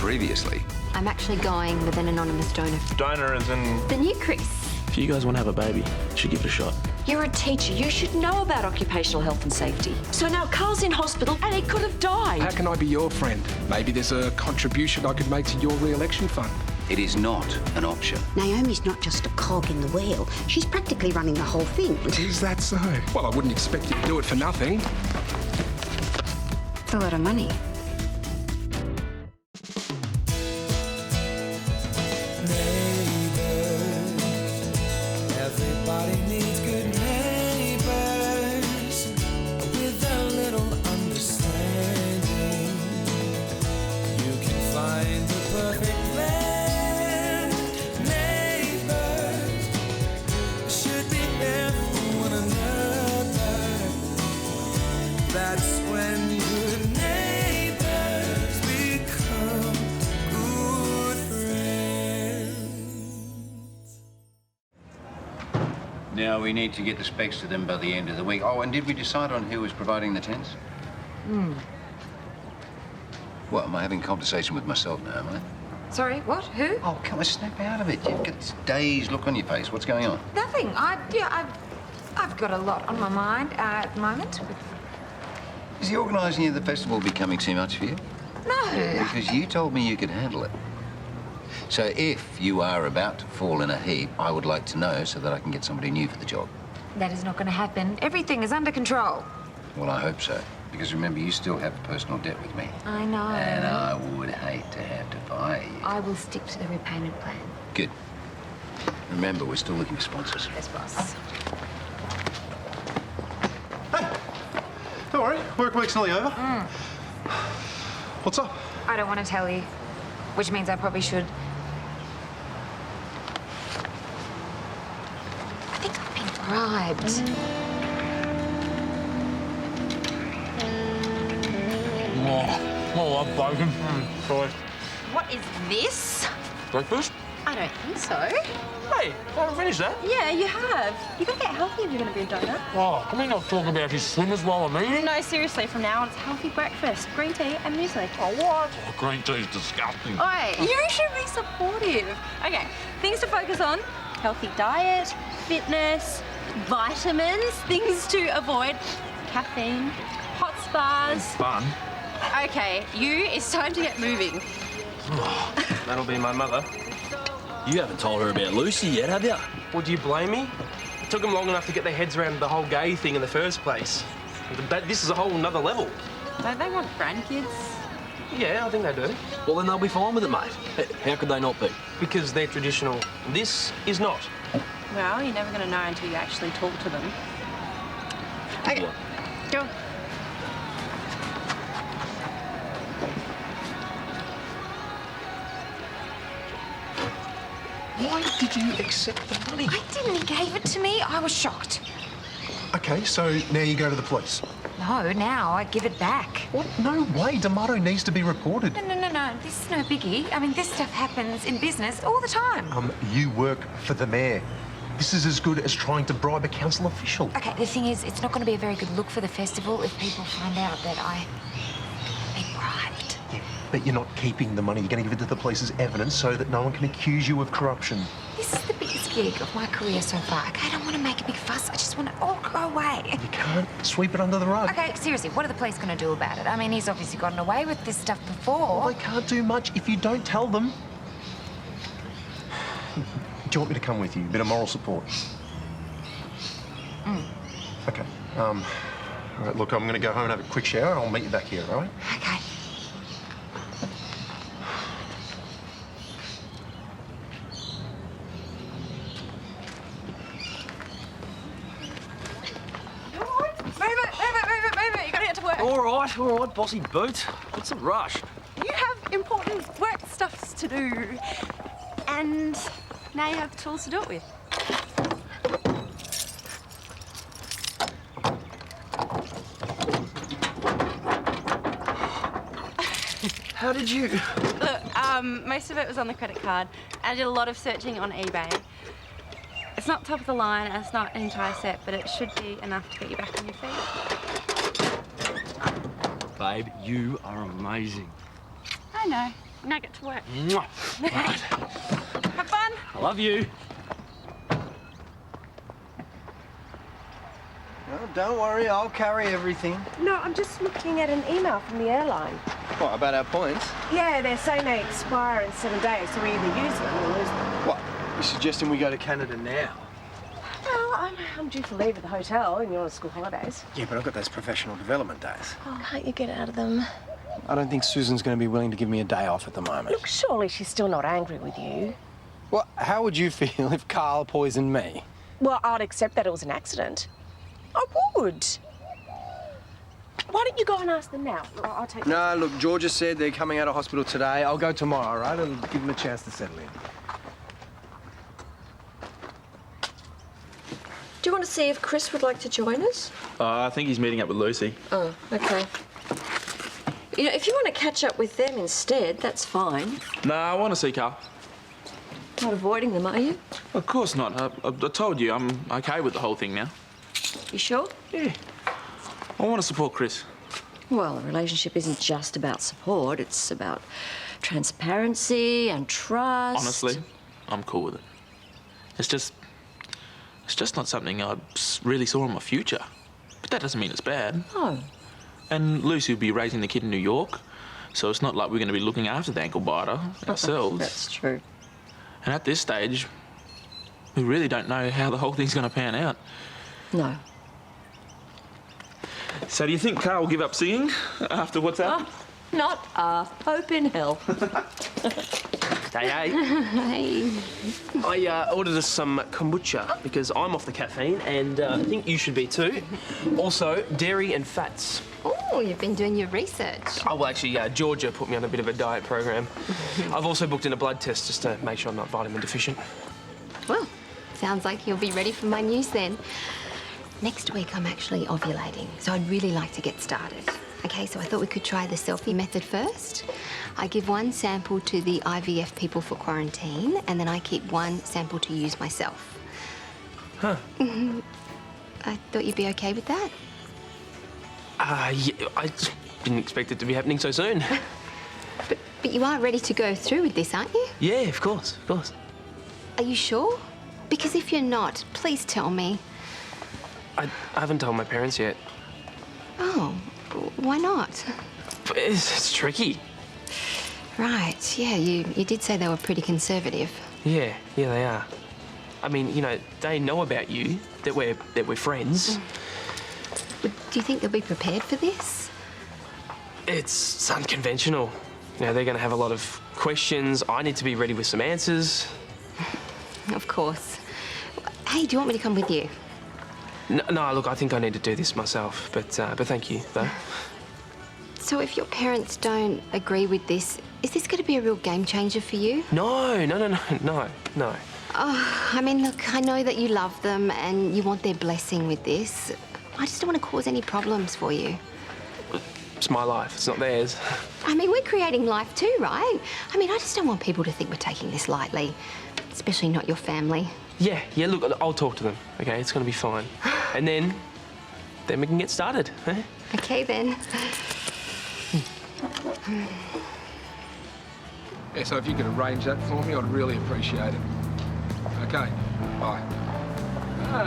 previously. I'm actually going with an anonymous donor. Donor as in... The new Chris. If you guys want to have a baby, you should give it a shot. You're a teacher. You should know about occupational health and safety. So now Carl's in hospital and he could have died. How can I be your friend? Maybe there's a contribution I could make to your re-election fund. It is not an option. Naomi's not just a cog in the wheel. She's practically running the whole thing. Is that so? Well, I wouldn't expect you to do it for nothing. It's a lot of money. Everybody needs good neighbors with a little understanding. You can find the perfect blend. Neighbors should be there for one another. That's when good neighbors become good friends. Now, we need to get the specs to them by the end of the week. Oh, and did we decide on who was providing the tents? What, am I having a conversation with myself now, am I? Sorry, what? Who? Oh, come on, snap out of it. You've got this dazed look on your face. What's going on? Nothing. I've got a lot on my mind at the moment. Is the organising of the festival becoming too much for you? No. Because you told me you could handle it. So if you are about to fall in a heap, I would like to know so that I can get somebody new for the job. That is not going to happen. Everything is under control. Well, I hope so. Because remember, you still have a personal debt with me. I know. And I would hate to have to fire you. I will stick to the repayment plan. Good. Remember, we're still looking for sponsors. Yes, boss. Don't worry, work week's nearly over. What's up? I don't want to tell you, which means I probably should. I think I've been bribed. Oh, I'm bacon. Sorry. What is this? Breakfast? I don't think so. Hey, I haven't finished that. Yeah, you have. You gotta get healthy if you're gonna be a donor. Oh, can we not talk about his swimmers while I'm eating? No, seriously, from now on it's healthy breakfast, green tea and muesli. Oh, what? Oh, green tea's disgusting. Oi, you should be supportive. Okay, things to focus on. Healthy diet, fitness, vitamins, things to avoid, caffeine, hot spas. Fun. Okay, it's time to get moving. That'll be my mother. You haven't told her about Lucy yet, have you? Would you blame me? It took them long enough to get their heads around the whole gay thing in the first place. This is a whole nother level. Don't they want grandkids? Yeah, I think they do. Well, then they'll be fine with it, mate. How could they not be? Because they're traditional. This is not. Well, you're never gonna know until you actually talk to them. Okay, What? go. Why did you accept the money? I didn't. He gave it to me. I was shocked. Okay, so now you go to the police. No, now I give it back. What? No way. D'Amato needs to be reported. No. This is no biggie. I mean, this stuff happens in business all the time. You work for the mayor. This is as good as trying to bribe a council official. Okay, the thing is, it's not going to be a very good look for the festival if people find out that I've been bribed. Yeah, but you're not keeping the money. You're going to give it to the police as evidence so that no one can accuse you of corruption. This is the biggest gig of my career so far. Okay, I don't want to make a big fuss. I just want it all to go away. You can't sweep it under the rug. Okay, seriously, what are the police going to do about it? I mean, he's obviously gotten away with this stuff before. Well, they can't do much if you don't tell them. Do you want me to come with you? A bit of moral support. Okay. All right, look, I'm going to go home and have a quick shower and I'll meet you back here, all right? Okay. Move it. You gotta get to work. All right, bossy boots. What's the rush? You have important work stuffs to do. And now you have the tools to do it with. How did you... Look, most of it was on the credit card. I did a lot of searching on eBay. It's not top of the line, and it's not an entire set, but it should be enough to get you back on your feet. Babe, you are amazing. I know. Now get to work. Mwah. Right. Have fun. I love you. Well, don't worry, I'll carry everything. No, I'm just looking at an email from the airline. What, about our points? Yeah, they're saying they expire in 7 days, so we either use them or lose them. What, you're suggesting we go to Canada now? Well, I'm due for leave at the hotel and you're on school holidays. Yeah, but I've got those professional development days. Oh, can't you get out of them? I don't think Susan's going to be willing to give me a day off at the moment. Look, surely she's still not angry with you. Well, how would you feel if Carl poisoned me? Well, I'd accept that it was an accident. I would. Why don't you go and ask them now? I'll take No, look, Georgia said they're coming out of hospital today. I'll go tomorrow, right? It'll give them a chance to settle in. Do you want to see if Chris would like to join us? I think he's meeting up with Lucy. Oh, okay. You know, if you want to catch up with them instead, that's fine. No, I want to see Carl. Not avoiding them, are you? Of course not. I told you, I'm okay with the whole thing now. You sure? Yeah. I want to support Chris. Well, a relationship isn't just about support. It's about transparency and trust. Honestly, I'm cool with it. It's just not something I really saw in my future. But that doesn't mean it's bad. Oh. And Lucy will be raising the kid in New York, so it's not like we're going to be looking after the ankle biter ourselves. That's true. And at this stage, we really don't know how the whole thing's going to pan out. No. So do you think Carl will give up singing after what's happened? Not a hope in hell. Hey. Hey. I ordered us some kombucha because I'm off the caffeine and I think you should be too. Also, dairy and fats. Oh, you've been doing your research. Oh, well, actually, Georgia put me on a bit of a diet program. I've also booked in a blood test just to make sure I'm not vitamin deficient. Well, sounds like you'll be ready for my news then. Next week, I'm actually ovulating, so I'd really like to get started. Okay, so I thought we could try the selfie method first. I give one sample to the IVF people for quarantine, and then I keep one sample to use myself. Huh. I thought you'd be okay with that. Yeah, I just didn't expect it to be happening so soon. But you are ready to go through with this, aren't you? Yeah, of course, of course. Are you sure? Because if you're not, please tell me. I haven't told my parents yet. Oh, why not? But it's tricky. Right, yeah, you did say they were pretty conservative. Yeah, they are. I mean, you know, they know about you, that we're friends. But do you think they'll be prepared for this? It's unconventional. You know, they're going to have a lot of questions. I need to be ready with some answers. Of course. Hey, do you want me to come with you? No, look, I think I need to do this myself, but thank you, though. So if your parents don't agree with this, is this going to be a real game changer for you? No. Oh, I mean, look, I know that you love them and you want their blessing with this. I just don't want to cause any problems for you. It's my life, it's not theirs. I mean, we're creating life too, right? I mean, I just don't want people to think we're taking this lightly, especially not your family. Yeah, look, I'll talk to them, okay? It's going to be fine. And then we can get started, eh? Okay, then. Yeah, so if you could arrange that for me, I'd really appreciate it. Okay, bye.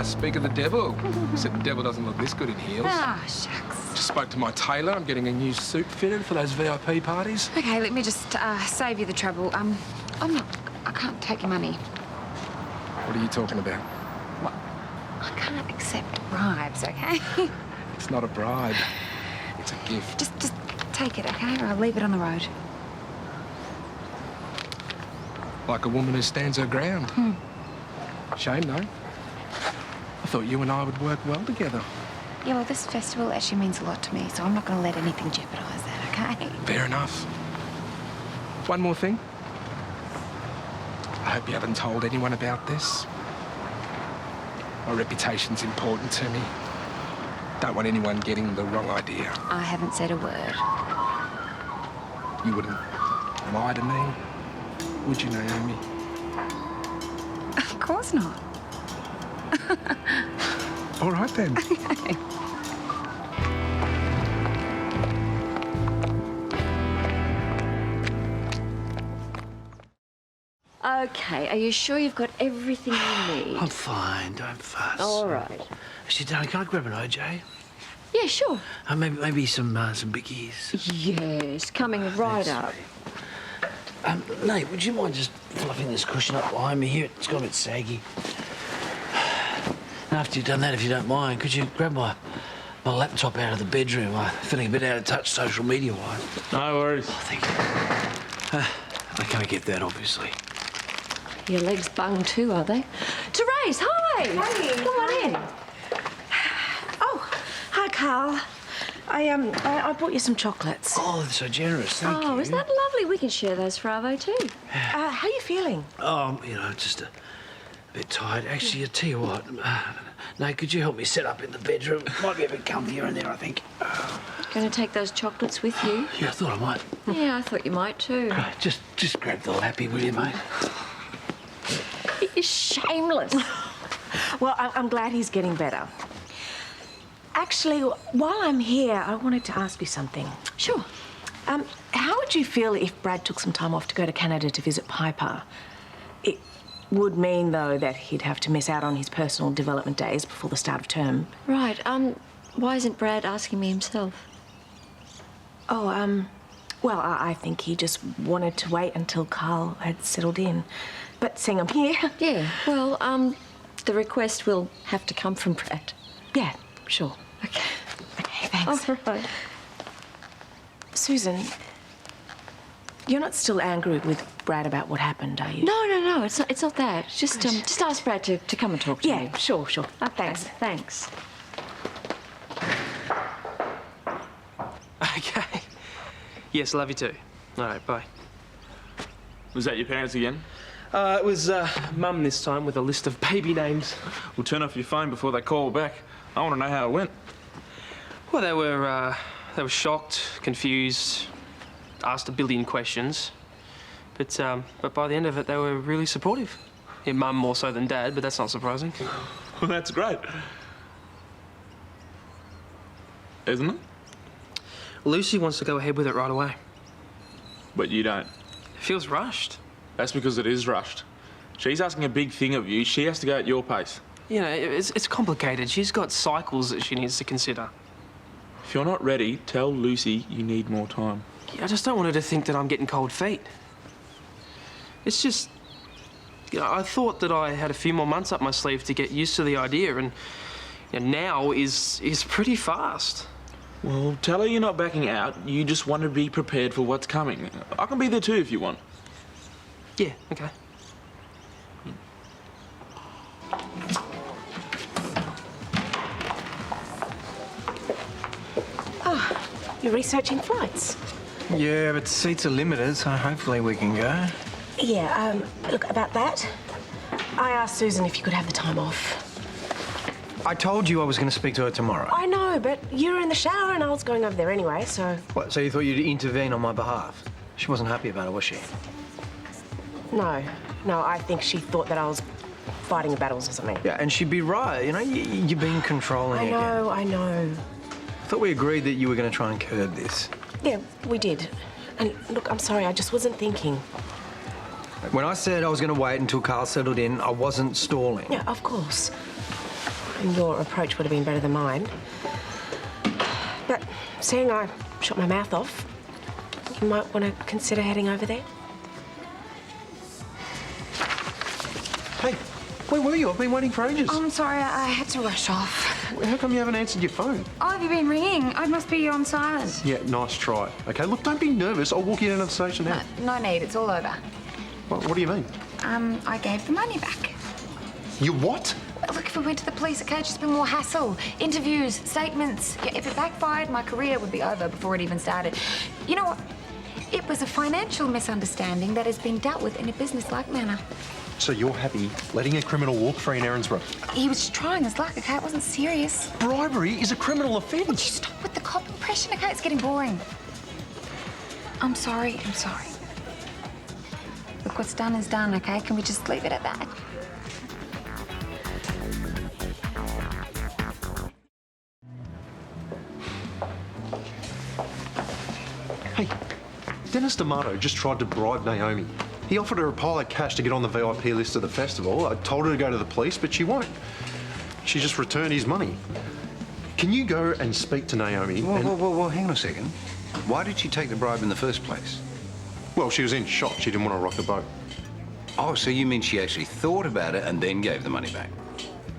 Speak of the devil. Except the devil doesn't look this good in heels. Ah, shucks. Just spoke to my tailor. I'm getting a new suit fitted for those VIP parties. Okay, let me just save you the trouble. I can't take your money. What are you talking about? What? I can't accept bribes, okay? It's not a bribe. It's a gift. Just take it, okay? Or I'll leave it on the road. Like a woman who stands her ground. Shame, though. I thought you and I would work well together. Yeah, well, this festival actually means a lot to me, so I'm not going to let anything jeopardise that, okay? Fair enough. One more thing. I hope you haven't told anyone about this. My reputation's important to me. Don't want anyone getting the wrong idea. I haven't said a word. You wouldn't lie to me, would you, Naomi? Of course not. All right, then. Okay. Okay, are you sure you've got everything you need? I'm fine, don't fuss. All right. Actually, darling, can I grab an OJ? Yeah, sure. Maybe some biggies. Yes, coming right up. Nate, would you mind just fluffing this cushion up behind me here? It's got a bit saggy. And after you've done that, if you don't mind, could you grab my laptop out of the bedroom? I'm feeling a bit out of touch social media-wise. No worries. Oh, thank you. I can't get that, obviously. Your legs bung too, are they? Therese, hi! Hey. Come on in. Oh, hi, Carl. I bought you some chocolates. Oh, that's so generous. Thank you. Oh, isn't that lovely? We can share those for Arvo too. How are you feeling? Oh, just a bit tired. Actually, I tell you what, Nate, could you help me set up in the bedroom? Might be a bit comfier in there, I think. Going to take those chocolates with you? Yeah, I thought I might. Yeah, I thought you might too. Right, just grab the lappy, will you, mate? You're shameless. Well, I'm glad he's getting better. Actually, while I'm here, I wanted to ask you something. Sure. How would you feel if Brad took some time off to go to Canada to visit Piper? It would mean, though, that he'd have to miss out on his personal development days before the start of term. Right, why isn't Brad asking me himself? Oh, well, I think he just wanted to wait until Carl had settled in. But seeing I'm here... Yeah, well, the request will have to come from Brad. Yeah, sure. Okay. Okay, thanks. All right. Susan, you're not still angry with Brad about what happened, are you? No, it's not that. Just ask Brad to come and talk to me. Yeah, sure. Okay, thanks. Okay. Yes, love you too. All right, bye. Was that your parents again? It was Mum this time with a list of baby names. Well, turn off your phone before they call back. I want to know how it went. Well, they were shocked, confused, asked a billion questions. But by the end of it, they were really supportive. Yeah, Mum more so than Dad, but that's not surprising. Well, that's great. Isn't it? Lucy wants to go ahead with it right away. But you don't. It feels rushed. That's because it is rushed. She's asking a big thing of you. She has to go at your pace. You know, it's complicated. She's got cycles that she needs to consider. If you're not ready, tell Lucy you need more time. I just don't want her to think that I'm getting cold feet. It's just... You know, I thought that I had a few more months up my sleeve to get used to the idea, and now is pretty fast. Well, tell her you're not backing out. You just want to be prepared for what's coming. I can be there too if you want. Yeah, okay. Oh, you're researching flights? Yeah, but seats are limited, so hopefully we can go. Yeah, look, about that, I asked Susan if you could have the time off. I told you I was going to speak to her tomorrow. I know, but you were in the shower and I was going over there anyway, so... What, so you thought you'd intervene on my behalf? She wasn't happy about it, was she? No, I think she thought that I was fighting battles or something. Yeah, and she'd be right. You know, you're being controlling again. I know. I thought we agreed that you were going to try and curb this. Yeah, we did. And look, I'm sorry, I just wasn't thinking. When I said I was going to wait until Carl settled in, I wasn't stalling. Yeah, of course. And your approach would have been better than mine. But seeing I shut my mouth off, you might want to consider heading over there. Hey, where were you? I've been waiting for ages. I'm sorry, I had to rush off. How come you haven't answered your phone? Oh, have you been ringing? I must be on silent. Yeah, nice try. Okay, look, don't be nervous. I'll walk you down to the station now. No need, it's all over. What do you mean? I gave the money back. You what? Look, if we went to the police, okay, it'd just be more hassle. Interviews, statements. Yeah, if it backfired, my career would be over before it even started. You know what? It was a financial misunderstanding that has been dealt with in a business-like manner. So you're happy letting a criminal walk free in Erinsborough? He was trying his luck, okay? It wasn't serious. Bribery is a criminal offence. Would you stop with the cop impression, okay? It's getting boring. I'm sorry. Look, what's done is done, okay? Can we just leave it at that? Hey, Dennis D'Amato just tried to bribe Naomi. He offered her a pile of cash to get on the VIP list of the festival. I told her to go to the police, but she won't. She just returned his money. Can you go and speak to Naomi? Well, hang on a second. Why did she take the bribe in the first place? Well, she was in shock. She didn't want to rock the boat. Oh, so you mean she actually thought about it and then gave the money back?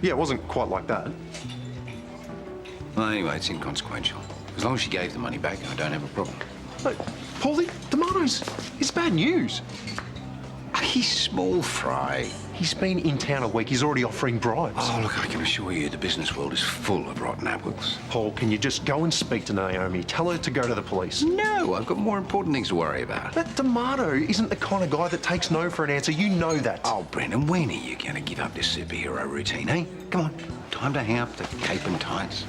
Yeah, it wasn't quite like that. Well, anyway, it's inconsequential. As long as she gave the money back, I don't have a problem. Look, Paulie, tomatoes. It's bad news. He's small fry. He's been in town a week. He's already offering bribes. Oh, look, I can assure you the business world is full of rotten apples. Paul, can you just go and speak to Naomi? Tell her to go to the police. No, I've got more important things to worry about. That Tomato isn't the kind of guy that takes no for an answer. You know that. Oh, Brendan, when are you going to give up this superhero routine, eh? Come on, time to hang up the cape and tights.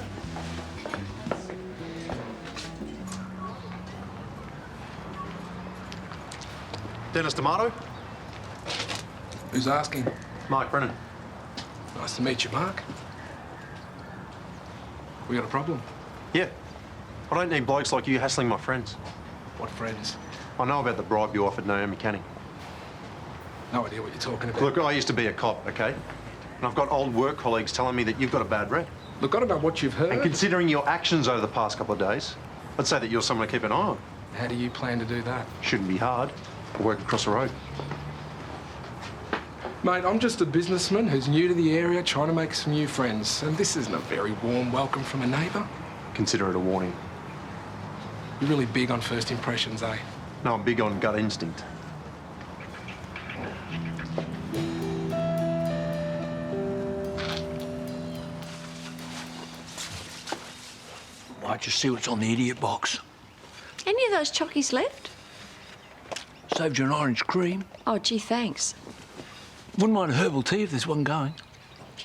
Dennis Tomato? Who's asking? Mark Brennan. Nice to meet you, Mark. We got a problem? Yeah. I don't need blokes like you hassling my friends. What friends? I know about the bribe you offered Naomi Canning. No idea what you're talking about. Look, I used to be a cop, okay? And I've got old work colleagues telling me that you've got a bad rep. Look, I don't know what you've heard. And considering your actions over the past couple of days, I'd say that you're someone to keep an eye on. How do you plan to do that? Shouldn't be hard. I work across the road. Mate, I'm just a businessman who's new to the area, trying to make some new friends. And this isn't a very warm welcome from a neighbour. Consider it a warning. You're really big on first impressions, eh? No, I'm big on gut instinct. Might just see what's on the idiot box. Any of those chockies left? Saved you an orange cream. Oh, gee, thanks. Wouldn't mind a herbal tea if there's one going.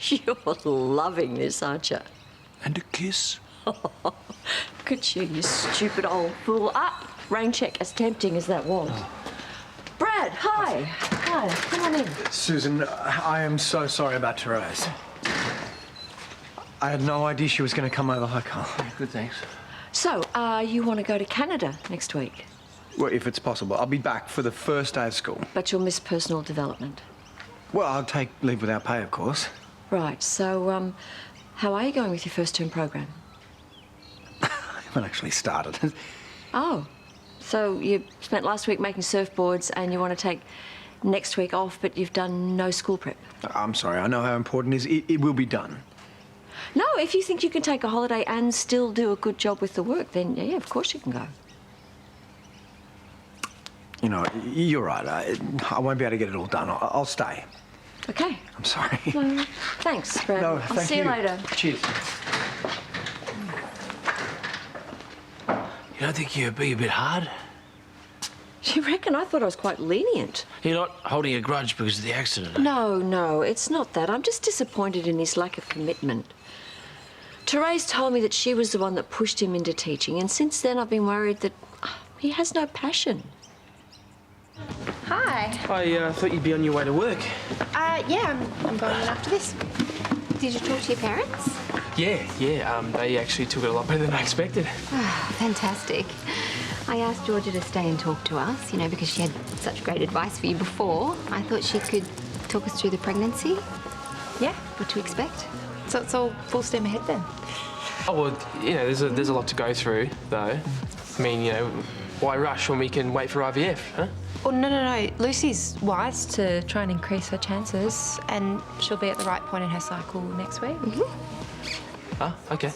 You're loving this, aren't you? And a kiss. Could you stupid old fool. Ah, rain check, as tempting as that was. Brad, hi. Hi, come on in. Susan, I am so sorry about Therese. I had no idea she was going to come over. I can't. Good, thanks. So, you want to go to Canada next week? Well, if it's possible. I'll be back for the first day of school. But you'll miss personal development. Well, I'll take leave without pay, of course. Right, so, how are you going with your first term program? I haven't actually started. Oh, so you spent last week making surfboards and you want to take next week off, but you've done no school prep? I'm sorry, I know how important it is. It will be done. No, if you think you can take a holiday and still do a good job with the work, then yeah, of course you can go. You know, you're right. I won't be able to get it all done. I'll stay. Okay. I'm sorry. No, thanks, Brad. No, I'll thank see you later. Cheers. You don't think you'd be a bit hard? You reckon? I thought I was quite lenient. You're not holding a grudge because of the accident, eh? No, it's not that. I'm just disappointed in his lack of commitment. Therese told me that she was the one that pushed him into teaching, and since then I've been worried that he has no passion. Hi. I thought you'd be on your way to work. Yeah, I'm going in after this. Did you talk to your parents? Yeah. They actually took it a lot better than I expected. Fantastic. I asked Georgia to stay and talk to us, you know, because she had such great advice for you before. I thought she could talk us through the pregnancy. Yeah, what to expect. So it's all full steam ahead then? Oh, well, you know, there's a lot to go through, though. I mean, you know, why rush when we can wait for IVF, huh? Oh, no. Lucy's wise to try and increase her chances, and she'll be at the right point in her cycle next week. Ah, okay.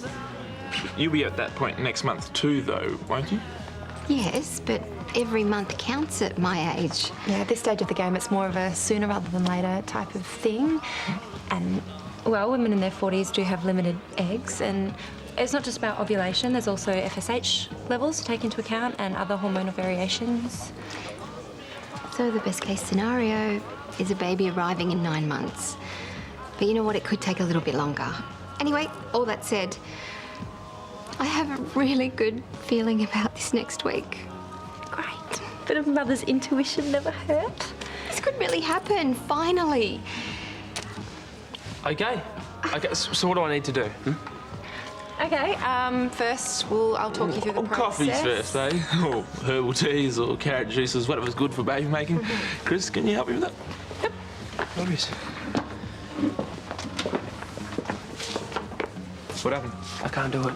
You'll be at that point next month too, though, won't you? Yes, but every month counts at my age. Yeah, at this stage of the game, it's more of a sooner rather than later type of thing. And, well, women in their 40s do have limited eggs, and it's not just about ovulation, there's also FSH levels to take into account and other hormonal variations. So the best case scenario is a baby arriving in 9 months. But you know what? It could take a little bit longer. Anyway, all that said, I have a really good feeling about this next week. Great. Bit of mother's intuition never hurt. This could really happen, finally. Okay, so what do I need to do? Okay, first I'll talk you through the process. Coffees first, eh? Or herbal teas or carrot juices, whatever's good for baby making. Chris, can you help me with that? Yep. No worries. What happened? I can't do it.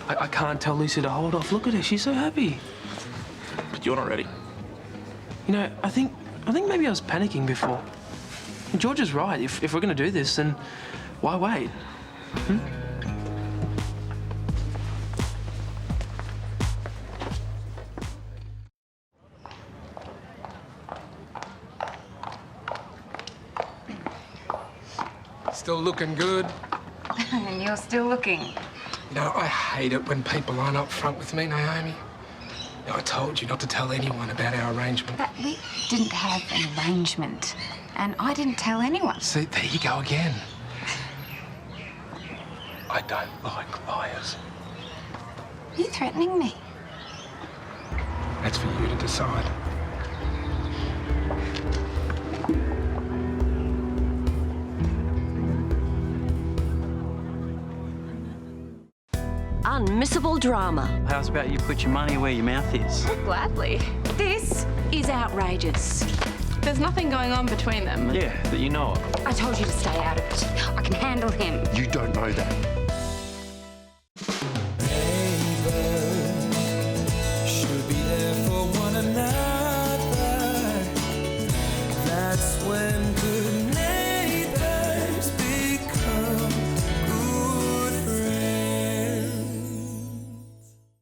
I can't tell Lucy to hold off. Look at her, she's so happy. But you're not ready. You know, I think maybe I was panicking before. George is right. If we're going to do this, then why wait? Still looking good. And you're still looking. You know, I hate it when people aren't up front with me, Naomi. You know, I told you not to tell anyone about our arrangement. But we didn't have an arrangement. And I didn't tell anyone. See, there you go again. I don't like liars. Are you threatening me? That's for you to decide. Unmissable drama. How's about you put your money where your mouth is? Gladly. This is outrageous. There's nothing going on between them. Yeah, that you know of. I told you to stay out of it. I can handle him. You don't know that.